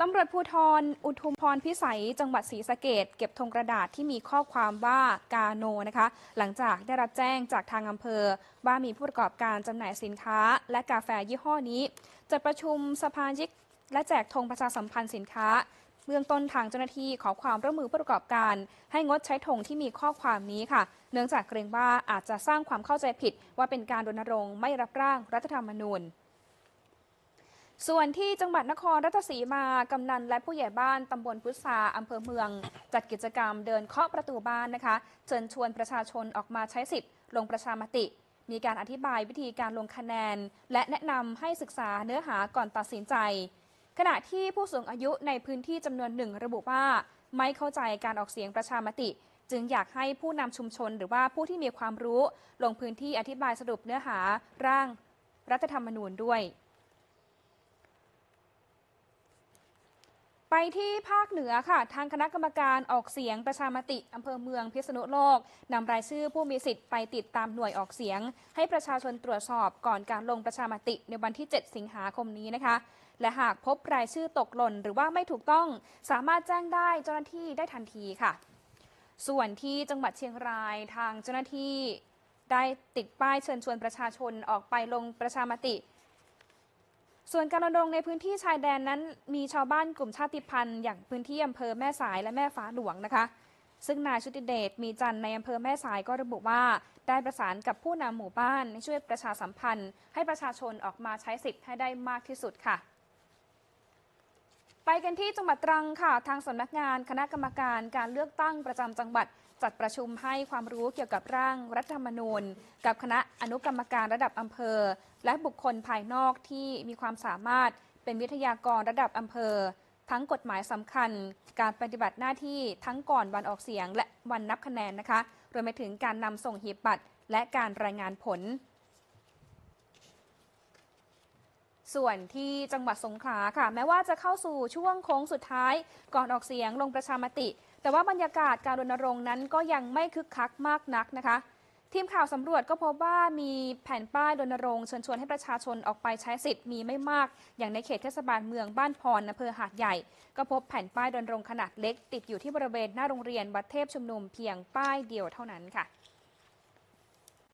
ตำรวจภูธรอุทุมพรพิสัยจังหวัดศรีสะเกษเก็บธงกระดาษที่มีข้อความว่ากาโนนะคะหลังจากได้รับแจ้งจากทางอำเภอว่ามีผู้ประกอบการจำหน่ายสินค้าและกาแฟยี่ห้อนี้จะประชุมสภายิกและแจกธงประชาสัมพันธ์สินค้าเบื้องต้นทางเจ้าหน้าที่ขอความร่วมมือผู้ประกอบการให้งดใช้ธงที่มีข้อความนี้ค่ะเนื่องจากเกรงว่าอาจจะสร้างความเข้าใจผิดว่าเป็นการรณรงค์ไม่รับร่างรัฐธรรมนูญส่วนที่จังหวัดนครราชสีมากำนันและผู้ใหญ่บ้านตำบลพุทราอำเภอเมืองจัดกิจกรรมเดินเคาะประตูบ้านนะคะเชิญชวนประชาชนออกมาใช้สิทธิ์ลงประชามติมีการอธิบายวิธีการลงคะแนนและแนะนำให้ศึกษาเนื้อหาก่อนตัดสินใจขณะที่ผู้สูงอายุในพื้นที่จำนวนหนึ่งระบุว่าไม่เข้าใจการออกเสียงประชามติจึงอยากให้ผู้นำชุมชนหรือว่าผู้ที่มีความรู้ลงพื้นที่อธิบายสรุปเนื้อหาร่างรัฐธรรมนูญด้วยไปที่ภาคเหนือค่ะทางคณะกรรมการออกเสียงประชามติอำเภอเมืองพิษณุโลกนำรายชื่อผู้มีสิทธิ์ไปติดตามหน่วยออกเสียงให้ประชาชนตรวจสอบก่อนการลงประชามติในวันที่ 7 สิงหาคมนี้นะคะและหากพบรายชื่อตกหล่นหรือว่าไม่ถูกต้องสามารถแจ้งได้เจ้าหน้าที่ได้ทันทีค่ะส่วนที่จังหวัดเชียงรายทางเจ้าหน้าที่ได้ติดป้ายเชิญชวนประชาชนออกไปลงประชามติส่วนการรณรงค์ในพื้นที่ชายแดนนั้นมีชาวบ้านกลุ่มชาติพันธุ์อย่างพื้นที่อำเภอแม่สายและแม่ฟ้าหลวงนะคะซึ่งนายชุติเดชมีจันทร์ในอำเภอแม่สายก็ระบุว่าได้ประสานกับผู้นำหมู่บ้านให้ช่วยประชาสัมพันธ์ให้ประชาชนออกมาใช้สิทธิ์ให้ได้มากที่สุดค่ะไปกันที่จังหวัดตรังค่ะทางสำนักงานคณะกรรมการการเลือกตั้งประจำจังหวัดจัดประชุมให้ความรู้เกี่ยวกับร่างรัฐธรรมนูญกับคณะอนุกรรมการระดับอำเภอและบุคคลภายนอกที่มีความสามารถเป็นวิทยากรระดับอำเภอทั้งกฎหมายสำคัญการปฏิบัติหน้าที่ทั้งก่อนวันออกเสียงและวันนับคะแนนนะคะรวมไปถึงการนำส่งหีบบัตรและการรายงานผลส่วนที่จังหวัดสงขลาค่ะแม้ว่าจะเข้าสู่ช่วงโค้งสุดท้ายก่อนออกเสียงลงประชามติแต่ว่าบรรยากาศการรณรงค์นั้นก็ยังไม่คึกคักมากนักนะคะทีมข่าวสำรวจก็พบว่ามีแผ่นป้ายรณรงค์เชิญชวนให้ประชาชนออกไปใช้สิทธิ์มีไม่มากอย่างในเขตเทศบาลเมืองบ้านพรอำเภอหาดใหญ่ก็พบแผ่นป้ายรณรงค์ขนาดเล็กติดอยู่ที่บริเวณหน้าโรงเรียนวัดเทพชุมนุมเพียงป้ายเดียวเท่านั้นค่ะ